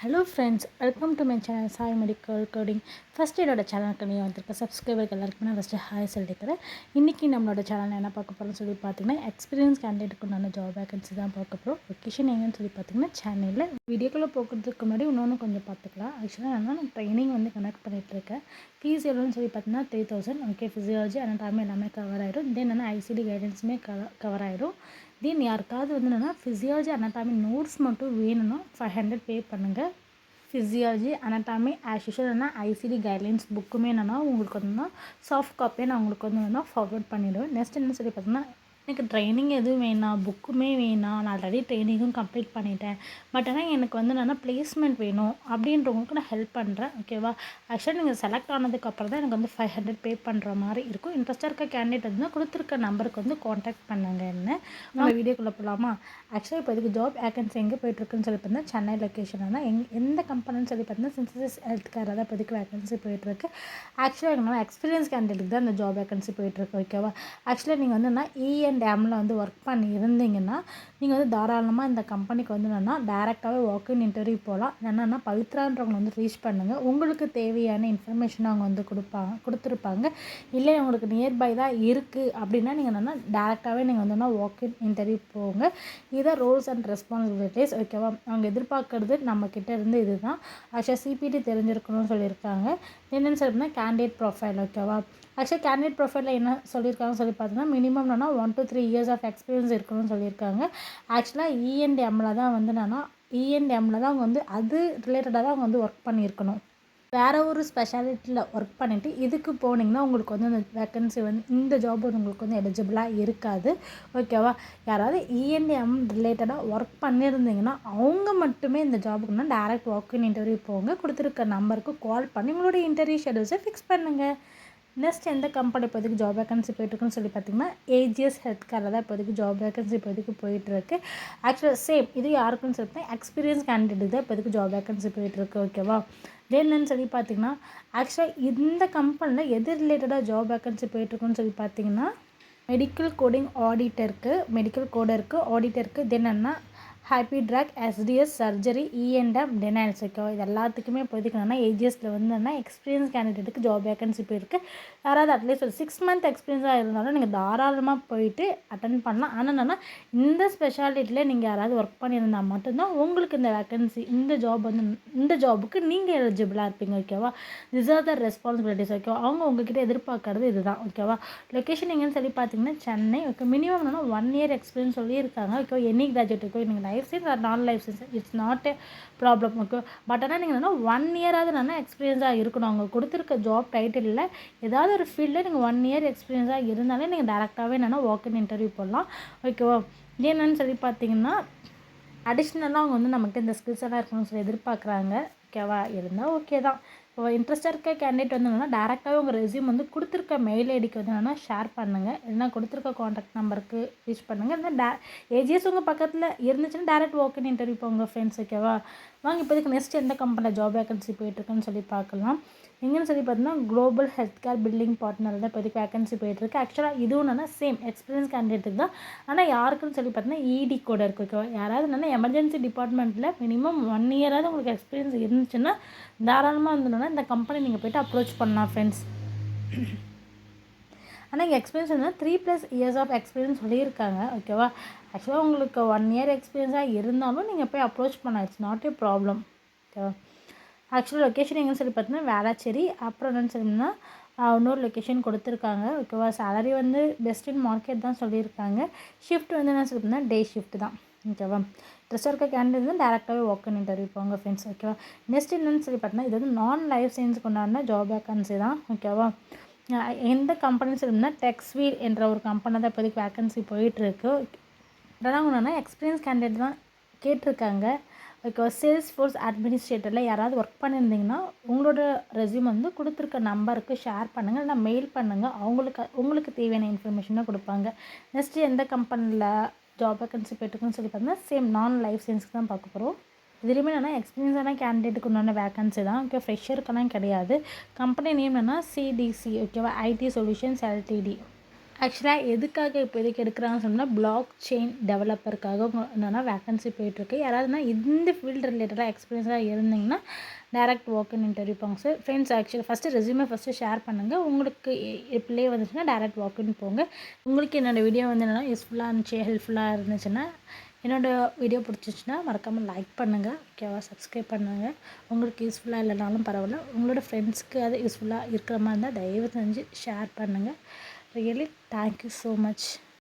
Hello friends, welcome to my channel Sai medical coding. First என்னோட சேனலுக்கு நீங்கள் வந்திருக்க சப்ஸ்கிரைபருக்கு எல்லாருக்குமே நான் ஃபஸ்ட்டு ஹாய் சொல்லிக்கிறேன். இன்றைக்கி நம்மளோட சேனலில் என்ன பார்க்க போகிறோம்னு சொல்லி பார்த்தீங்கன்னா, எக்ஸ்பீரியன்ஸ் கேண்டிடேட்டுக்கு உண்டான ஜாப் வேகன்சி தான் பார்க்க போகிறோம். லொக்கேஷன் எங்கன்னு சொல்லி பார்த்தீங்கன்னா சென்னையில். வீடியோக்குள்ளே போகிறதுக்கு முன்னாடி இன்னொன்று கொஞ்சம் பார்த்துக்கலாம். ஆக்சுவலாக நான் ட்ரைனிங் கனெக்ட் பண்ணிகிட்ருக்கேன். ஃபீஸ் எவ்வளோன்னு சொல்லி பார்த்தீங்கன்னா 3000. ஓகே, ஃபிசியாலஜி அனாட்டமி எல்லாமே கவர் ஆகிடும். தென் ஐசிடி கைடன்ஸுமே கவர் ஆகிடும். தென் யாருக்காவது என்னென்னா ஃபிசியாலஜி அனாட்டமி நோட்ஸ் மட்டும் வேணும்னா 500 பே பண்ணுங்கள். Physiology anatomy as usual ICT guidelines புக்குமே உங்களுக்கு சாஃப்ட் காப்பியை நான் உங்களுக்கு ஃபார்வர்ட் பண்ணிவிடுவேன். நெக்ஸ்ட் என்ன சொல்லி பார்த்தீங்கன்னா, எனக்கு ட்ரைனிங் எதுவும் வேணாம், புக்குமே வேணாம், நான் ஆல்ரெடி ட்ரைனிங்கும் கம்ப்ளீட் பண்ணிட்டேன், பட் ஆனால் எனக்கு நான் பிளேஸ்மெண்ட் வேணும் அப்படின்றவங்களுக்கு நான் ஹெல்ப் பண்ணுறேன். ஓகேவா? ஆக்சுவலாக நீங்கள் செலக்ட் ஆனதுக்கப்புறம் தான் எனக்கு 500 பே பண்ணுற மாதிரி இருக்கும். இன்ட்ரெஸ்ட்டாக இருக்க கேண்டிடேட் கொடுத்துருக்க நம்பருக்கு காண்டாக்ட் பண்ணுங்க. என்ன நம்ம வீடியோக்குள்ளே போகலாமா? ஆக்சுவலாக இப்போ இதுக்கு ஜாப் வேகன்சி எங்கே போய்ட்டுருக்குன்னு சொல்லி பார்த்தீங்கன்னா, சென்னை லொக்கேஷன் தான். எந்த கம்பெனின்னு சொல்லி பார்த்தீங்கன்னா சின்சஸ் ஹெல்த் கேர் தான் இப்போ இதுக்கு வேகன்சி போயிட்டுருக்கு. ஆக்சுவலாக எங்களால் எக்ஸ்பீரியன்ஸ் கேண்டிடேட் தான் இந்த ஜாப் வேகன்சி போயிட்டுருக்கு. ஓகேவா? ஆக்சுவலாக நீங்கள் டேமில் ஒர்க் பண்ணி இருந்தீங்கன்னா நீங்கள் தாராளமாக இந்த கம்பெனிக்கு டேரெக்டாகவே வாக்கின் இன்டர்வியூ போகலாம். என்னென்னா பவித்ரான்றவங்க ரீச் பண்ணுங்கள். உங்களுக்கு தேவையான இன்ஃபர்மேஷன் அவங்க கொடுத்துருப்பாங்க. இல்லை உங்களுக்கு நியர்பை தான் இருக்குது அப்படின்னா நீங்கள் டேரெக்டாகவே நீங்கள் வாக்கின் இன்டர்வியூ போங்க. இதான் ரோல்ஸ் அண்ட் ரெஸ்பான்சிபிலிட்டிஸ். ஓகேவா? அவங்க எதிர்பார்க்குறது நம்மக்கிட்ட இருந்து இதுதான். ஆக்சுவலாக சிபிடி தெரிஞ்சிருக்கணும்னு சொல்லியிருக்காங்க. என்னென்னு சொல்லினா கேண்டிடேட் ப்ரொஃபைல். ஓகேவா? ஆக்சுவலாக கேண்டிடேட் ப்ரொஃபைலில் என்ன சொல்லியிருக்காங்கன்னு சொல்லி பார்த்தீங்கன்னா, minimum 1 to 3 years of experience இருக்கணும்னு சொல்லியிருக்காங்க. ஆக்சுவலாக இஎன்டிஎம்மில் தான் இஎன்டிஎம்மில் தான் அவங்க அது ரிலேட்டடாக தான் அவங்க ஒர்க் பண்ணியிருக்கணும். வேறு ஒரு ஸ்பெஷாலிட்டியில் ஒர்க் பண்ணிவிட்டு இதுக்கு போனீங்கன்னா உங்களுக்கு அந்த வேக்கன்சி இந்த ஜாப் உங்களுக்கு எலிஜிபிளாக இருக்காது. ஓகேவா? யாராவது இஎன்டிஎம் ரிலேட்டடாக ஒர்க் பண்ணியிருந்தீங்கன்னா அவங்க மட்டுமே இந்த ஜாபுக்குன்னா டேரெக்ட் வாக்கின் இன்டர்வியூ போங்க. கொடுத்துருக்க நம்பருக்கு கால் பண்ணி உங்களோட இன்டர்வியூ ஷெடியூல்ஸை ஃபிக்ஸ் பண்ணுங்கள். நெக்ஸ்ட் எந்த கம்பெனி இப்போதைக்கு ஜாப் வேகன்சி போயிட்டுருக்குன்னு சொல்லி பார்த்தீங்கன்னா, ஏஜிஎஸ் ஹெல்த் கேரில் தான் இப்போதைக்கு ஜாப் வேகன்சி இப்போதைக்கு போயிட்டுருக்கு. ஆக்சுவலாக சேம் இது யாருக்குன்னு சொல்லி பார்த்தீங்கன்னா எக்ஸ்பீரியன்ஸ் கேண்டிடேட் தான் இப்போதைக்கு ஜாப் வேகன்சி போயிட்டுருக்கு. ஓகேவா? என்னன்னு சொல்லி பார்த்தீங்கன்னா, ஆக்சுவலாக இந்த கம்பெனியில் எது ரிலேட்டடாக ஜாப் வேகன்சி போயிட்டுருக்குன்னு சொல்லி பார்த்தீங்கன்னா, மெடிக்கல் கோடிங் மெடிக்கல் கோடருக்கு ஆடிட்டருக்கு தென் ஹாப்பி ட்ராக் எஸ்டிஎஸ் சர்ஜரி இஎன்டம் டெனால்ஸ். ஓகேவா? இது எல்லாத்துக்குமே இப்போதைக்கு ஏஜிஎஸில் எக்ஸ்பீரியன்ஸ் கேண்டிடேட்டுக்கு ஜாப் வேகன்சி போயிருக்கு. யாராவது அட்லீஸ்ட் ஒரு 6 month எக்ஸ்பீரியன்ஸாக இருந்தாலும் நீங்கள் தாராளமாக போயிட்டு அட்டன் பண்ணலாம். ஆனால் இந்த ஸ்பெஷாலிட்டியில் நீங்கள் யாராவது ஒர்க் பண்ணியிருந்தால் மட்டும்தான் உங்களுக்கு இந்த வேகன்சி இந்த ஜாபுக்கு நீங்கள் எலிஜிபிளாக இருப்பீங்க. ஓகேவா? This R the responsibilities. ஓகேவா? அவங்க உங்ககிட்ட எதிர்பார்க்கறது இதுதான். ஓகேவா? லொக்கேஷன் எங்கன்னு சொல்லி பார்த்தீங்கன்னா Chennai. Okay, minimum 1 year experience சொல்லியிருக்காங்க. Okay, any graduate. ஓகே, நீங்கள் life science or non life science it's not a problem. Okay, but ஆனால் நீங்கள் 1 year எக்ஸ்பீரியன்ஸாக இருக்கணும். அவங்க கொடுத்துருக்க ஜாப் டைட்டிலில் ஏதாவது ஒரு ஃபீல்டில் நீங்கள் 1 year எக்ஸ்பீரியன்ஸாக இருந்தாலே நீங்கள் டேரெக்டாகவே வாக்கின் இன்டர்வியூ போடலாம். ஓகேவா? என்னன்னு சொல்லி பார்த்தீங்கன்னா, அடிஷ்னலாக அவங்க நமக்கு இந்த ஸ்கில்ஸ் எல்லாம் இருக்கணும்னு சொல்லி எதிர்பார்க்குறாங்க. ஓகேவா? இருந்தால் ஓகே தான். இப்போ இன்ட்ரெஸ்ட்டாக இருக்க கேண்டிடேட் டேரெக்டாகவே உங்கள் ரெஸ்யூம் கொடுத்துருக்க மெயில் ஐடிக்கு ஷேர் பண்ணுங்கள். இல்லைனா கொடுத்துருக்க காண்டாக்ட் நம்பருக்கு ரீச் பண்ணுங்கள். இல்லைனா ஏஜிஎஸ் உங்கள் பக்கத்தில் இருந்துச்சுன்னா டேரெக்ட் வாக்கின் இன்டர்வியூ போங்க ஃப்ரெண்ட்ஸ். ஓகேவா? வாங்க இப்போதைக்கு நெக்ஸ்ட் எந்த கம்பெனியில் ஜாப் வேகன்சி போயிட்டுருக்குன்னு சொல்லி பார்க்கலாம். எங்கன்னு சொல்லி பார்த்தீங்கன்னா, global health care building partner தான் இப்போதைக்கு வேகன்சி போயிட்டுருக்கு. ஆக்சுவலாக இதுவும் சேம் எக்ஸ்பீரியன்ஸ் கேண்டிடேட்டுக்கு தான். ஆனால் யாருக்குன்னு சொல்லி பார்த்தீங்கன்னா இடி கோட இருக்குது. ஓகேவா? யாராவது எமர்ஜென்சி டிபார்ட்மெண்ட்டில் மினிமம் 1 year உங்களுக்கு எக்ஸ்பீரியன்ஸ் இருந்துச்சுன்னா தாராளமாக இந்த கம்பெனி நீங்கள் போய்ட்டு அப்ரோச் பண்ணலாம் ஃப்ரெண்ட்ஸ். ஆனால் இங்கே எக்ஸ்பீரியன்ஸ் 3+ years ஆஃப் எக்ஸ்பீரியன்ஸ் சொல்லியிருக்காங்க. ஓகேவா? ஆக்சுவலாக உங்களுக்கு 1 year எக்ஸ்பீரியன்ஸாக இருந்தாலும் நீங்கள் போய் அப்ரோச் பண்ணலாம். It's not a problem. ஓகேவா? ஆக்சுவலாக லொக்கேஷன் எங்கன்னு சொல்லி பார்த்தீங்கன்னா வேளச்சேரி. அப்புறம் என்னென்னு சொன்னீங்கன்னா இன்னொரு லொக்கேஷன் கொடுத்துருக்காங்க. ஓகேவா? சேலரி பெஸ்ட் இன் மார்க்கெட் தான் சொல்லியிருக்காங்க. ஷிஃப்ட் என்ன சொல்லி பார்த்தீங்கன்னா டே ஷிஃப்ட் தான். ஓகேவா? ட்ரெஸ்ஸாக இருக்க கேண்டிடேட் டேரெக்டாகவே வாக்கின் இன்டர்வியூ போங்க ஃப்ரெண்ட்ஸ். ஓகேவா? நெக்ஸ்ட் என்னன்னு சொல்லி பார்த்தீங்கன்னா, இது நான் லைஃப் சயின்ஸுக்கு உண்டான ஜாப் வேக்கன்சி தான். ஓகேவா? எந்த கம்பெனின்னு சொல்லினா டெக்ஸ்வீல் என்ற ஒரு கம்பெனி தான் இப்போதைக்கு வேக்கன்சி போயிட்டுருக்கு. அதெல்லாம் எக்ஸ்பீரியன்ஸ் கேண்டிடேட் தான் கேட்டிருக்காங்க. ஓகே, சேல்ஸ் ஃபோர்ஸ் அட்மினிஸ்ட்ரேட்டரில் யாராவது ஒர்க் பண்ணியிருந்தீங்கன்னா உங்களோட ரெஸ்யூம் கொடுத்துருக்க நம்பருக்கு ஷேர் பண்ணுங்கள். இல்லைனா மெயில் பண்ணுங்கள். உங்களுக்கு தேவையான இன்ஃபர்மேஷன் தான் கொடுப்பாங்க. நெக்ஸ்ட்டு எந்த கம்பெனியில் ஜாப் வேக்கன்சி போய்ட்டுருக்குன்னு சொல்லி பார்த்தீங்கன்னா சேம் நான் லைஃப் சயின்ஸ்க்கு தான் பார்க்க போகிறோம். இதுலேயுமே எக்ஸ்பீரியன்ஸான கேண்டிடேட்டுக்கு உண்டான வேக்கன்சி தான். ஓகே, ஃப்ரெஷருக்கெல்லாம் கிடையாது. Company name CTC. ஓகேவா? IT solutions LTD. ஆக்சுவலாக எதுக்காக இப்போதைக்கு எடுக்கிறாங்கன்னு சொன்னால் பிளாக் செயின் டெவலப்பருக்காக என்னென்னா வேக்கன்சி போயிட்டுருக்கு. யாராவதுனா இந்த ஃபீல்டு ரிலேட்டடாக எக்ஸ்பீரியன்ஸாக இருந்தீங்கன்னா டேரக்ட் வாக்கின் இன்டர்வியூ போங்க sir. Friends actually resume share பண்ணுங்கள். உங்களுக்கு ப்ளே வந்துச்சுன்னா டேரக்ட் வாக்கின் போங்க. உங்களுக்கு என்னோடய வீடியோ வந்து என்னென்னா யூஸ்ஃபுல்லாக இருந்துச்சு, ஹெல்ப்ஃபுல்லாக இருந்துச்சுன்னா என்னோடய வீடியோ பிடிச்சிச்சின்னா மறக்காமல் லைக் பண்ணுங்கள், ஓகேவா? சப்ஸ்கிரைப் பண்ணுங்கள். உங்களுக்கு யூஸ்ஃபுல்லாக இல்லைனாலும் பரவாயில்ல, உங்களோட ஃப்ரெண்ட்ஸ்க்கு அது யூஸ்ஃபுல்லாக இருக்கிற மாதிரி இருந்தால் தயவு செஞ்சு ஷேர் பண்ணுங்கள். Really thank you so much.